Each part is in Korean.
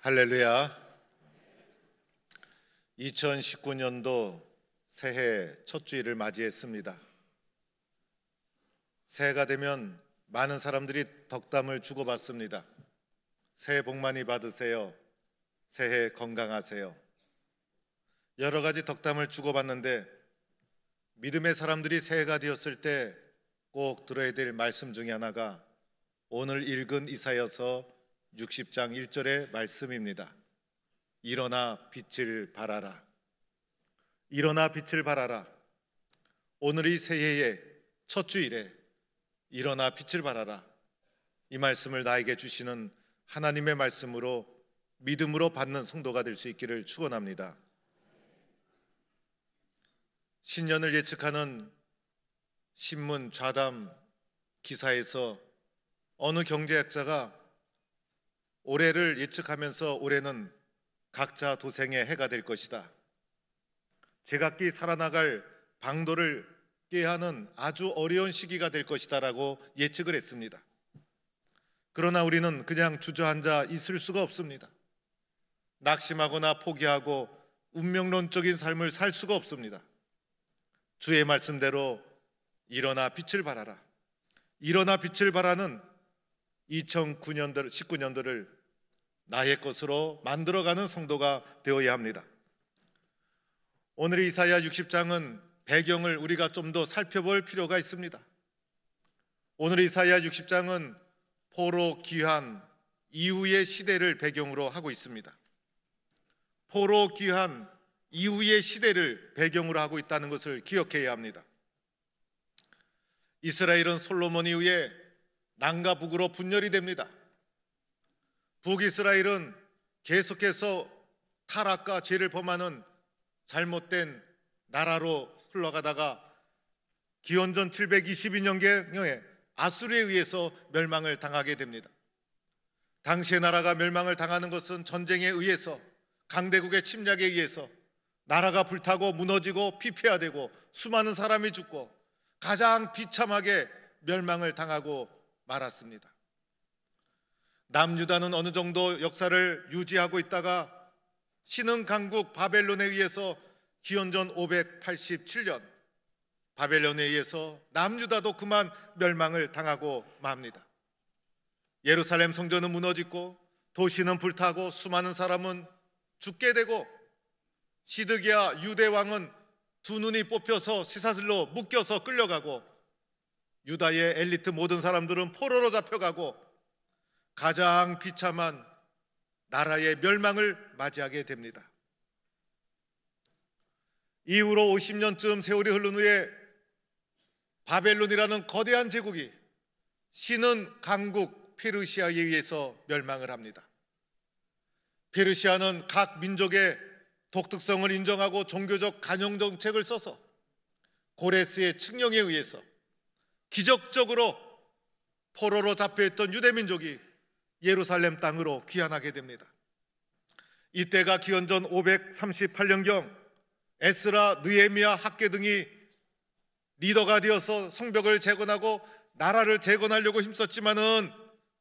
할렐루야. 2019년도 새해 첫 주일을 맞이했습니다. 새해가 되면 많은 사람들이 덕담을 주고받습니다. 새해 복 많이 받으세요. 새해 건강하세요. 여러 가지 덕담을 주고받는데 믿음의 사람들이 새해가 되었을 때 꼭 들어야 될 말씀 중에 하나가 오늘 읽은 이사야서 60장 1절의 말씀입니다. 일어나 빛을 발하라. 일어나 빛을 발하라. 오늘이 새해의 첫 주일에 일어나 빛을 발하라. 이 말씀을 나에게 주시는 하나님의 말씀으로 믿음으로 받는 성도가 될 수 있기를 축원합니다. 신년을 예측하는 신문 좌담 기사에서 어느 경제학자가 올해를 예측하면서 올해는 각자 도생의 해가 될 것이다. 제각기 살아나갈 방도를 깨하는 아주 어려운 시기가 될 것이다 라고 예측을 했습니다. 그러나 우리는 그냥 주저앉아 있을 수가 없습니다. 낙심하거나 포기하고 운명론적인 삶을 살 수가 없습니다. 주의 말씀대로 일어나 빛을 발하라. 일어나 빛을 발하는 2019년도를 나의 것으로 만들어가는 성도가 되어야 합니다. 오늘 이사야 60장은 배경을 우리가 좀 더 살펴볼 필요가 있습니다. 오늘 이사야 60장은 포로 귀환 이후의 시대를 배경으로 하고 있습니다. 포로 귀환 이후의 시대를 배경으로 하고 있다는 것을 기억해야 합니다. 이스라엘은 솔로몬 이후에 남과 북으로 분열이 됩니다. 북이스라엘은 계속해서 타락과 죄를 범하는 잘못된 나라로 흘러가다가 기원전 722년경에 아수르에 의해서 멸망을 당하게 됩니다. 당시의 나라가 멸망을 당하는 것은 전쟁에 의해서, 강대국의 침략에 의해서 나라가 불타고 무너지고 피폐화되고 수많은 사람이 죽고 가장 비참하게 멸망을 당하고 말았습니다. 남유다는 어느 정도 역사를 유지하고 있다가 신흥 강국 바벨론에 의해서 기원전 587년 바벨론에 의해서 남유다도 그만 멸망을 당하고 맙니다. 예루살렘 성전은 무너지고 도시는 불타고 수많은 사람은 죽게 되고 시드기야 유대 왕은 두 눈이 뽑혀서 쇠사슬로 묶여서 끌려가고 유다의 엘리트 모든 사람들은 포로로 잡혀가고 가장 비참한 나라의 멸망을 맞이하게 됩니다. 이후로 50년쯤 세월이 흐른 후에 바벨론이라는 거대한 제국이 신은 강국 페르시아에 의해서 멸망을 합니다. 페르시아는 각 민족의 독특성을 인정하고 종교적 간용 정책을 써서 고레스의 칙령에 의해서 기적적으로 포로로 잡혀있던 유대민족이 예루살렘 땅으로 귀환하게 됩니다. 이때가 기원전 538년경 에스라, 느헤미야, 학개 등이 리더가 되어서 성벽을 재건하고 나라를 재건하려고 힘썼지만은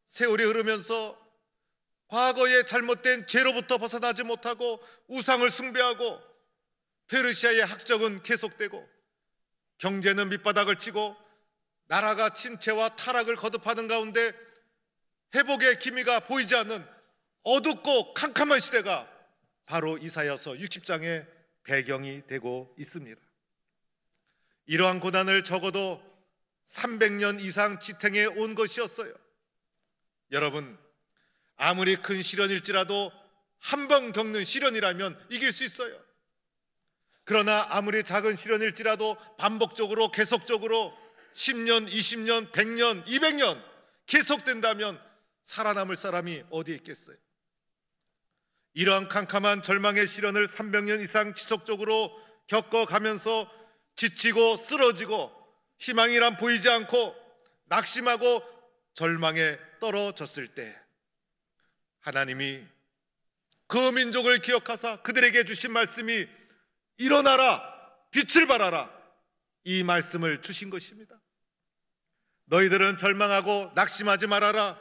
세월이 흐르면서 과거의 잘못된 죄로부터 벗어나지 못하고 우상을 숭배하고 페르시아의 학적은 계속되고 경제는 밑바닥을 치고 나라가 침체와 타락을 거듭하는 가운데 회복의 기미가 보이지 않는 어둡고 캄캄한 시대가 바로 이사야서 60장의 배경이 되고 있습니다. 이러한 고난을 적어도 300년 이상 지탱해 온 것이었어요. 여러분, 아무리 큰 시련일지라도 한 번 겪는 시련이라면 이길 수 있어요. 그러나 아무리 작은 시련일지라도 반복적으로 계속적으로 10년, 20년, 100년, 200년 계속된다면 살아남을 사람이 어디에 있겠어요? 이러한 캄캄한 절망의 시련을 300년 이상 지속적으로 겪어가면서 지치고 쓰러지고 희망이란 보이지 않고 낙심하고 절망에 떨어졌을 때 하나님이 그 민족을 기억하사 그들에게 주신 말씀이 일어나라, 빛을 발하라, 이 말씀을 주신 것입니다. 너희들은 절망하고 낙심하지 말아라.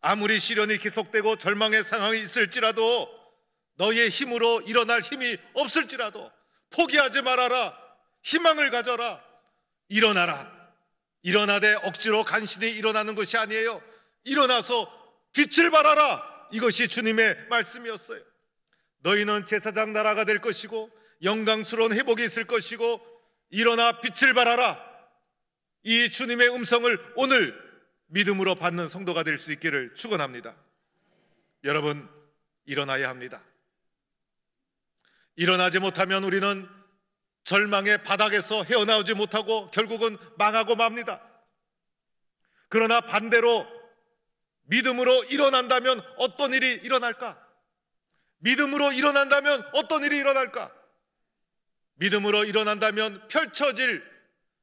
아무리 시련이 계속되고 절망의 상황이 있을지라도, 너의 힘으로 일어날 힘이 없을지라도 포기하지 말아라. 희망을 가져라. 일어나라. 일어나되 억지로 간신히 일어나는 것이 아니에요. 일어나서 빛을 발하라. 이것이 주님의 말씀이었어요. 너희는 제사장 나라가 될 것이고 영광스러운 회복이 있을 것이고 일어나 빛을 발하라. 이 주님의 음성을 오늘 믿음으로 받는 성도가 될 수 있기를 축원합니다. 여러분, 일어나야 합니다. 일어나지 못하면 우리는 절망의 바닥에서 헤어나오지 못하고 결국은 망하고 맙니다. 그러나 반대로 믿음으로 일어난다면 어떤 일이 일어날까? 믿음으로 일어난다면 어떤 일이 일어날까? 믿음으로 일어난다면 펼쳐질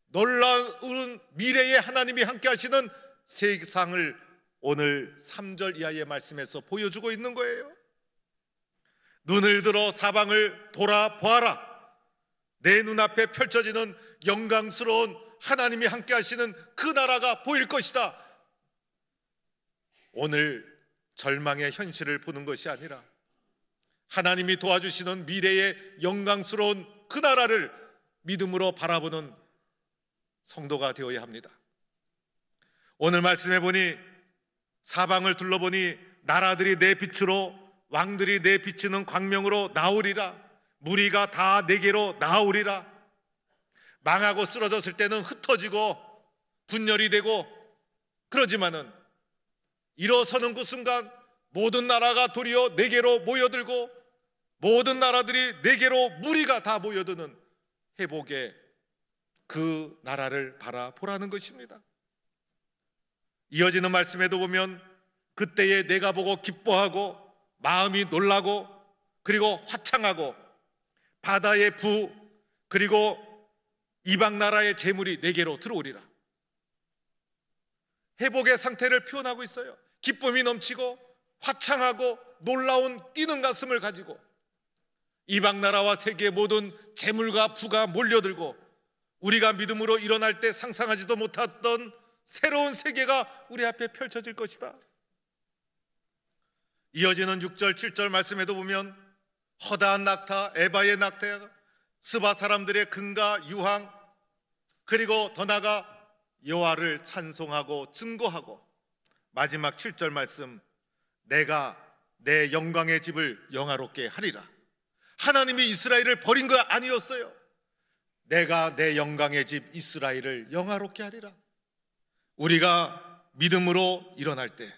놀라운 미래에 하나님이 함께 하시는 세상을 오늘 3절 이하의 말씀에서 보여주고 있는 거예요. 눈을 들어 사방을 돌아보아라. 내 눈앞에 펼쳐지는 영광스러운 하나님이 함께 하시는 그 나라가 보일 것이다. 오늘 절망의 현실을 보는 것이 아니라 하나님이 도와주시는 미래의 영광스러운 그 나라를 믿음으로 바라보는 성도가 되어야 합니다. 오늘 말씀해 보니 사방을 둘러보니 나라들이 내 빛으로, 왕들이 내 비치는 광명으로 나오리라. 무리가 다 내게로 나오리라. 망하고 쓰러졌을 때는 흩어지고 분열이 되고 그러지만은 일어서는 그 순간 모든 나라가 도리어 내게로 모여들고 모든 나라들이 내게로 무리가 다 모여드는 회복의 그 나라를 바라보라는 것입니다. 이어지는 말씀에도 보면 그때에 내가 보고 기뻐하고 마음이 놀라고 그리고 화창하고 바다의 부 그리고 이방 나라의 재물이 내게로 들어오리라. 회복의 상태를 표현하고 있어요. 기쁨이 넘치고 화창하고 놀라운 뛰는 가슴을 가지고 이방 나라와 세계의 모든 재물과 부가 몰려들고 우리가 믿음으로 일어날 때 상상하지도 못했던 새로운 세계가 우리 앞에 펼쳐질 것이다. 이어지는 6절 7절 말씀에도 보면 허다한 낙타, 에바의 낙타, 스바 사람들의 금과 유황 그리고 더 나아가 여호와를 찬송하고 증거하고 마지막 7절 말씀 내가 내 영광의 집을 영화롭게 하리라. 하나님이 이스라엘을 버린 거 아니었어요. 내가 내 영광의 집 이스라엘을 영화롭게 하리라. 우리가 믿음으로 일어날 때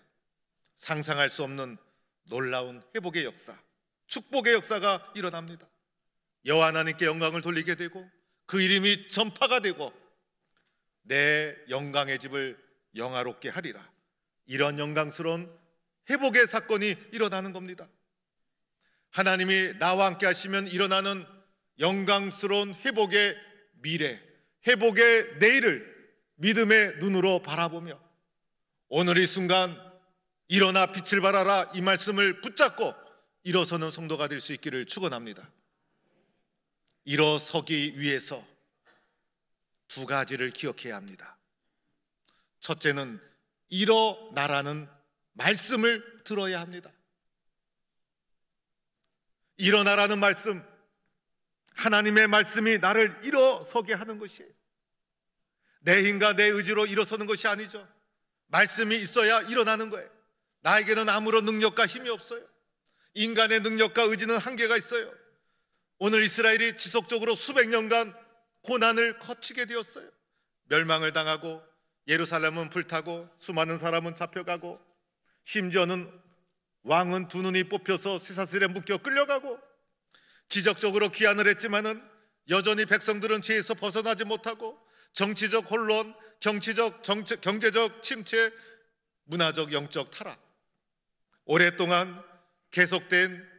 상상할 수 없는 놀라운 회복의 역사, 축복의 역사가 일어납니다. 여호와 하나님께 영광을 돌리게 되고 그 이름이 전파가 되고 내 영광의 집을 영화롭게 하리라. 이런 영광스러운 회복의 사건이 일어나는 겁니다. 하나님이 나와 함께 하시면 일어나는 영광스러운 회복의 미래, 회복의 내일을 믿음의 눈으로 바라보며 오늘 이 순간 일어나 빛을 발하라 이 말씀을 붙잡고 일어서는 성도가 될 수 있기를 축원합니다. 일어서기 위해서 두 가지를 기억해야 합니다. 첫째는 일어나라는 말씀을 들어야 합니다. 일어나라는 말씀, 하나님의 말씀이 나를 일어서게 하는 것이에요. 내 힘과 내 의지로 일어서는 것이 아니죠. 말씀이 있어야 일어나는 거예요. 나에게는 아무런 능력과 힘이 없어요. 인간의 능력과 의지는 한계가 있어요. 오늘 이스라엘이 지속적으로 수백 년간 고난을 거치게 되었어요. 멸망을 당하고 예루살렘은 불타고 수많은 사람은 잡혀가고 심지어는 왕은 두 눈이 뽑혀서 쇠사슬에 묶여 끌려가고 기적적으로 귀환을 했지만은 여전히 백성들은 죄에서 벗어나지 못하고 정치적 혼란, 경제적 침체, 문화적 영적 타락, 오랫동안 계속된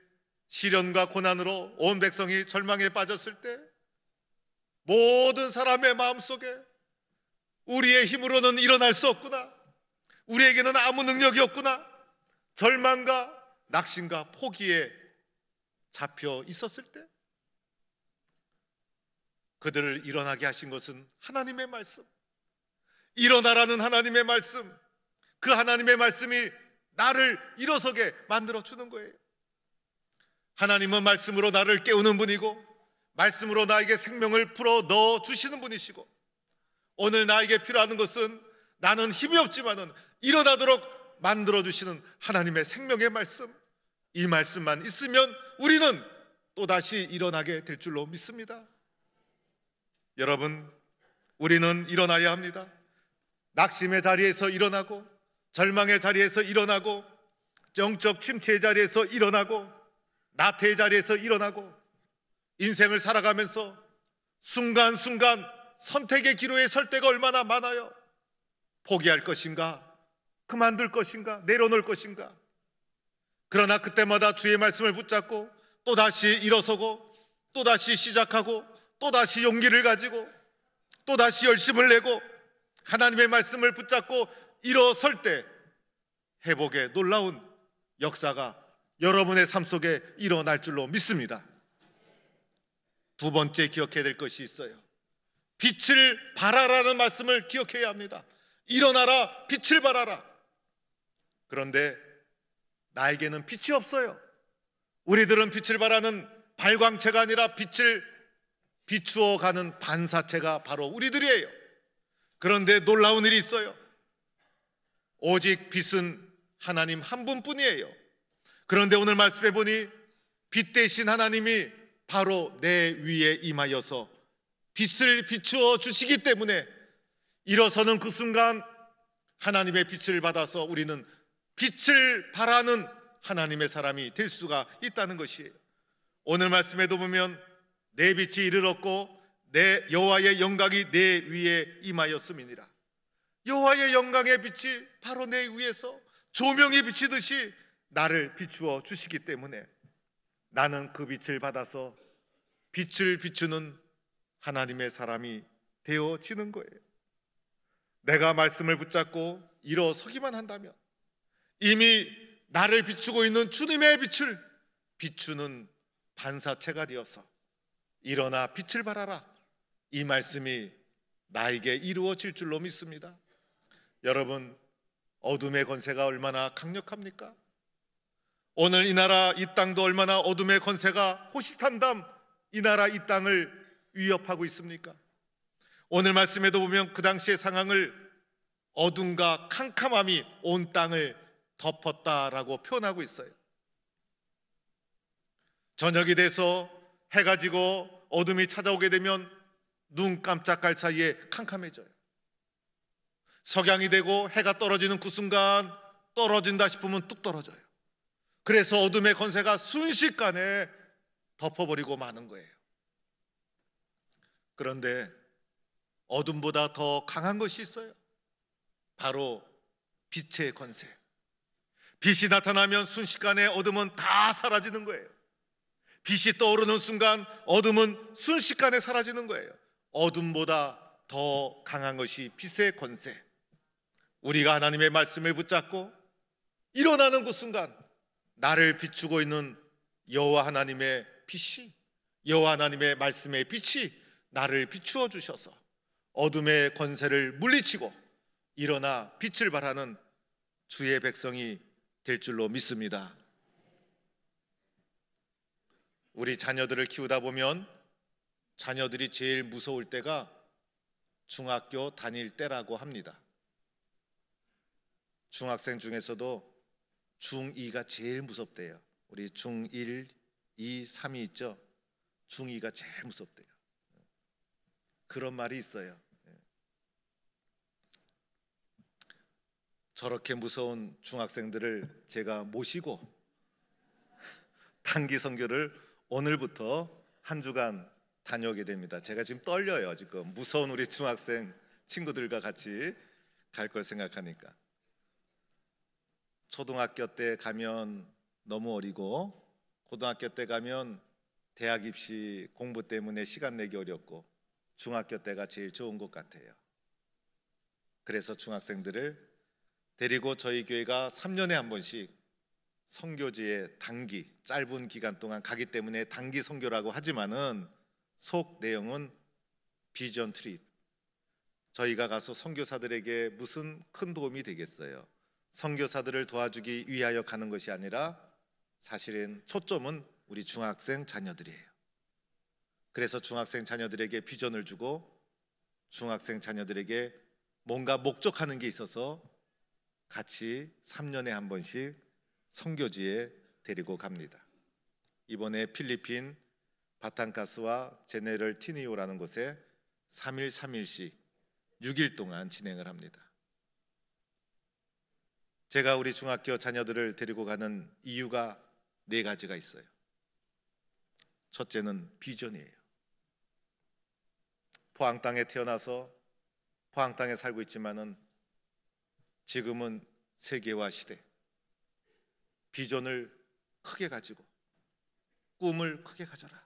시련과 고난으로 온 백성이 절망에 빠졌을 때 모든 사람의 마음속에 우리의 힘으로는 일어날 수 없구나, 우리에게는 아무 능력이 없구나, 절망과 낙심과 포기에 잡혀 있었을 때 그들을 일어나게 하신 것은 하나님의 말씀, 일어나라는 하나님의 말씀, 그 하나님의 말씀이 나를 일어서게 만들어 주는 거예요. 하나님은 말씀으로 나를 깨우는 분이고 말씀으로 나에게 생명을 불어 넣어 주시는 분이시고, 오늘 나에게 필요한 것은 나는 힘이 없지만은 일어나도록 만들어 주시는 하나님의 생명의 말씀, 이 말씀만 있으면 우리는 또다시 일어나게 될 줄로 믿습니다. 여러분, 우리는 일어나야 합니다. 낙심의 자리에서 일어나고, 절망의 자리에서 일어나고, 영적 침체의 자리에서 일어나고, 나태의 자리에서 일어나고, 인생을 살아가면서 순간순간 선택의 기로에 설 때가 얼마나 많아요. 포기할 것인가, 그만둘 것인가, 내려놓을 것인가. 그러나 그때마다 주의 말씀을 붙잡고 또다시 일어서고, 또다시 시작하고, 또다시 용기를 가지고, 또다시 열심을 내고 하나님의 말씀을 붙잡고 일어설 때 회복의 놀라운 역사가 여러분의 삶 속에 일어날 줄로 믿습니다. 두 번째 기억해야 될 것이 있어요. 빛을 발하라는 말씀을 기억해야 합니다. 일어나라, 빛을 발하라. 그런데 나에게는 빛이 없어요. 우리들은 빛을 발하는 발광체가 아니라 빛을 비추어가는 반사체가 바로 우리들이에요. 그런데 놀라운 일이 있어요. 오직 빛은 하나님 한 분뿐이에요. 그런데 오늘 말씀해 보니 빛 대신 하나님이 바로 내 위에 임하여서 빛을 비추어 주시기 때문에 일어서는 그 순간 하나님의 빛을 받아서 우리는 빛을 발하는 하나님의 사람이 될 수가 있다는 것이에요. 오늘 말씀에도 보면 내 빛이 이르렀고 내 여호와의 영광이 내 위에 임하였음이니라. 여호와의 영광의 빛이 바로 내 위에서 조명이 비치듯이 나를 비추어 주시기 때문에 나는 그 빛을 받아서 빛을 비추는 하나님의 사람이 되어지는 거예요. 내가 말씀을 붙잡고 일어서기만 한다면 이미 나를 비추고 있는 주님의 빛을 비추는 반사체가 되어서 일어나 빛을 발하라, 이 말씀이 나에게 이루어질 줄로 믿습니다. 여러분, 어둠의 권세가 얼마나 강력합니까? 오늘 이 나라 이 땅도 얼마나 어둠의 권세가 호시탐탐 이 나라 이 땅을 위협하고 있습니까? 오늘 말씀에도 보면 그 당시의 상황을 어둠과 캄캄함이 온 땅을 덮었다라고 표현하고 있어요. 저녁이 돼서 해가 지고 어둠이 찾아오게 되면 눈 깜짝할 사이에 캄캄해져요. 석양이 되고 해가 떨어지는 그 순간 떨어진다 싶으면 뚝 떨어져요. 그래서 어둠의 권세가 순식간에 덮어버리고 마는 거예요. 그런데 어둠보다 더 강한 것이 있어요. 바로 빛의 권세. 빛이 나타나면 순식간에 어둠은 다 사라지는 거예요. 빛이 떠오르는 순간 어둠은 순식간에 사라지는 거예요. 어둠보다 더 강한 것이 빛의 권세. 우리가 하나님의 말씀을 붙잡고 일어나는 그 순간 나를 비추고 있는 여호와 하나님의 빛이, 여호와 하나님의 말씀의 빛이 나를 비추어 주셔서 어둠의 권세를 물리치고 일어나 빛을 발하는 주의 백성이 될 줄로 믿습니다. 우리 자녀들을 키우다 보면 자녀들이 제일 무서울 때가 중학교 다닐 때라고 합니다. 중학생 중에서도 중2가 제일 무섭대요. 우리 중1, 2, 3이 있죠. 중2가 제일 무섭대요. 그런 말이 있어요. 저렇게 무서운 중학생들을 제가 모시고 단기 선교를 오늘부터 한 주간 다녀오게 됩니다. 제가 지금 떨려요. 지금 무서운 우리 중학생 친구들과 같이 갈 걸 생각하니까. 초등학교 때 가면 너무 어리고, 고등학교 때 가면 대학 입시 공부 때문에 시간 내기 어렵고, 중학교 때가 제일 좋은 것 같아요. 그래서 중학생들을 데리고 저희 교회가 3년에 한 번씩 선교지에 단기, 짧은 기간 동안 가기 때문에 단기 선교라고 하지만은 속 내용은 비전 트립. 저희가 가서 선교사들에게 무슨 큰 도움이 되겠어요? 선교사들을 도와주기 위하여 가는 것이 아니라 사실은 초점은 우리 중학생 자녀들이에요. 그래서 중학생 자녀들에게 비전을 주고 중학생 자녀들에게 뭔가 목적하는 게 있어서 같이 3년에 한 번씩 선교지에 데리고 갑니다. 이번에 필리핀 바탄가스와 제네럴 티니오라는 곳에 3일 3일씩 6일 동안 진행을 합니다. 제가 우리 중학교 자녀들을 데리고 가는 이유가 4가지가 있어요. 첫째는 비전이에요. 포항 땅에 태어나서 포항 땅에 살고 있지만은 지금은 세계화 시대, 비전을 크게 가지고 꿈을 크게 가져라.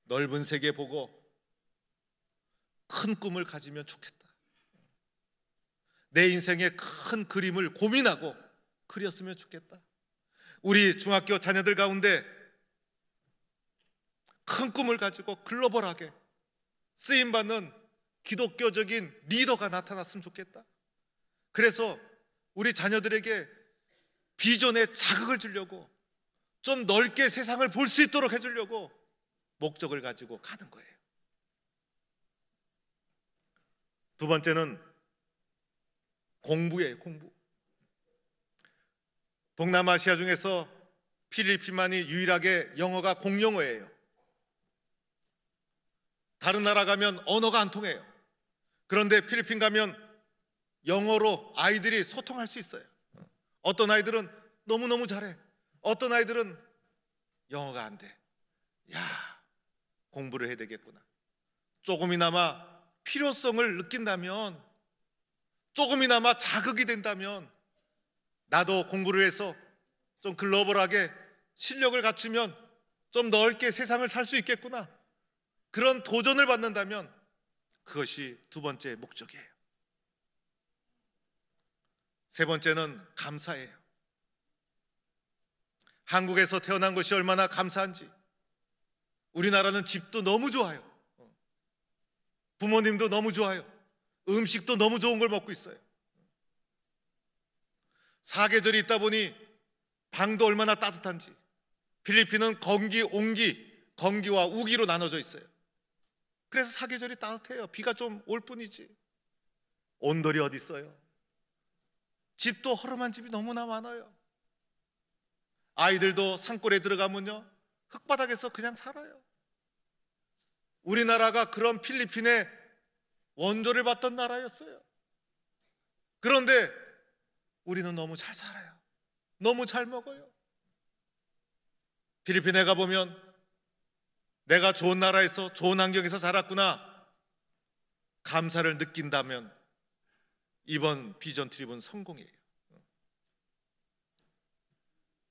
넓은 세계 보고 큰 꿈을 가지면 좋겠다. 내 인생의 큰 그림을 고민하고 그렸으면 좋겠다. 우리 중학교 자녀들 가운데 큰 꿈을 가지고 글로벌하게 쓰임받는 기독교적인 리더가 나타났으면 좋겠다. 그래서 우리 자녀들에게 비전에 자극을 주려고, 좀 넓게 세상을 볼 수 있도록 해주려고 목적을 가지고 가는 거예요. 두 번째는 공부예요. 공부. 동남아시아 중에서 필리핀만이 유일하게 영어가 공용어예요. 다른 나라 가면 언어가 안 통해요. 그런데 필리핀 가면 영어로 아이들이 소통할 수 있어요. 어떤 아이들은 너무너무 잘해. 어떤 아이들은 영어가 안 돼. 야, 공부를 해야 되겠구나. 조금이나마 필요성을 느낀다면, 조금이나마 자극이 된다면 나도 공부를 해서 좀 글로벌하게 실력을 갖추면 좀 넓게 세상을 살 수 있겠구나. 그런 도전을 받는다면 그것이 두 번째 목적이에요. 세 번째는 감사예요. 한국에서 태어난 것이 얼마나 감사한지. 우리나라는 집도 너무 좋아요. 부모님도 너무 좋아요. 음식도 너무 좋은 걸 먹고 있어요. 사계절이 있다 보니 방도 얼마나 따뜻한지. 필리핀은 건기, 온기, 건기와 우기로 나눠져 있어요. 그래서 사계절이 따뜻해요. 비가 좀 올 뿐이지. 온돌이 어디 있어요? 집도 허름한 집이 너무나 많아요. 아이들도 산골에 들어가면요, 흙바닥에서 그냥 살아요. 우리나라가 그런 필리핀의 원조를 받던 나라였어요. 그런데 우리는 너무 잘 살아요. 너무 잘 먹어요. 필리핀에 가보면 내가 좋은 나라에서, 좋은 환경에서 자랐구나, 감사를 느낀다면 이번 비전 트립은 성공이에요.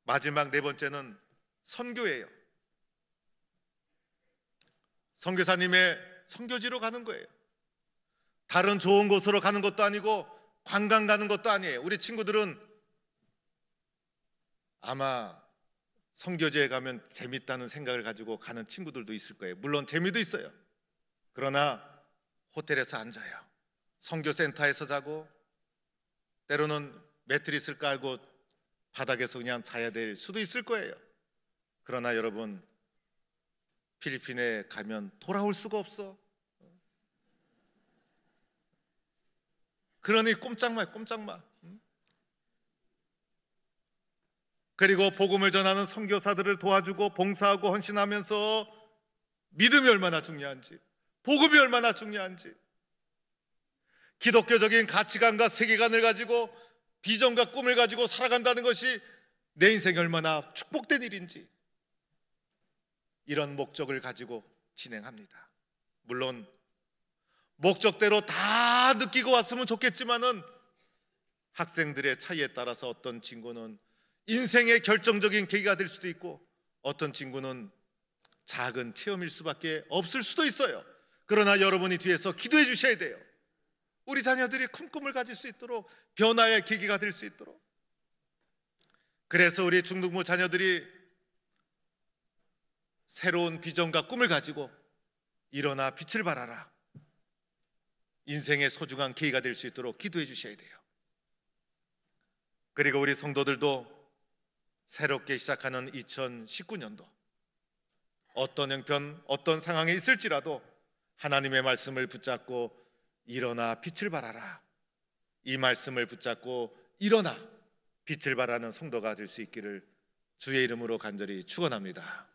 마지막 네 번째는 선교예요. 선교사님의 선교지로 가는 거예요. 다른 좋은 곳으로 가는 것도 아니고 관광 가는 것도 아니에요. 우리 친구들은 아마 선교지에 가면 재밌다는 생각을 가지고 가는 친구들도 있을 거예요. 물론 재미도 있어요. 그러나 호텔에서 앉아요. 선교센터에서 자고, 때로는 매트리스를 깔고 바닥에서 그냥 자야 될 수도 있을 거예요. 그러나 여러분, 필리핀에 가면 돌아올 수가 없어. 그러니 꼼짝마, 꼼짝마. 그리고 복음을 전하는 선교사들을 도와주고 봉사하고 헌신하면서 믿음이 얼마나 중요한지, 복음이 얼마나 중요한지, 기독교적인 가치관과 세계관을 가지고 비전과 꿈을 가지고 살아간다는 것이 내 인생이 얼마나 축복된 일인지, 이런 목적을 가지고 진행합니다. 물론 목적대로 다 느끼고 왔으면 좋겠지만은 학생들의 차이에 따라서 어떤 친구는 인생의 결정적인 계기가 될 수도 있고, 어떤 친구는 작은 체험일 수밖에 없을 수도 있어요. 그러나 여러분이 뒤에서 기도해 주셔야 돼요. 우리 자녀들이 큰 꿈을 가질 수 있도록, 변화의 계기가 될 수 있도록. 그래서 우리 중등부 자녀들이 새로운 비전과 꿈을 가지고 일어나 빛을 발하라, 인생의 소중한 계기가 될 수 있도록 기도해 주셔야 돼요. 그리고 우리 성도들도 새롭게 시작하는 2019년도 어떤 형편, 어떤 상황에 있을지라도 하나님의 말씀을 붙잡고 일어나 빛을 발하라. 이 말씀을 붙잡고 일어나 빛을 발하는 성도가 될 수 있기를 주의 이름으로 간절히 축원합니다.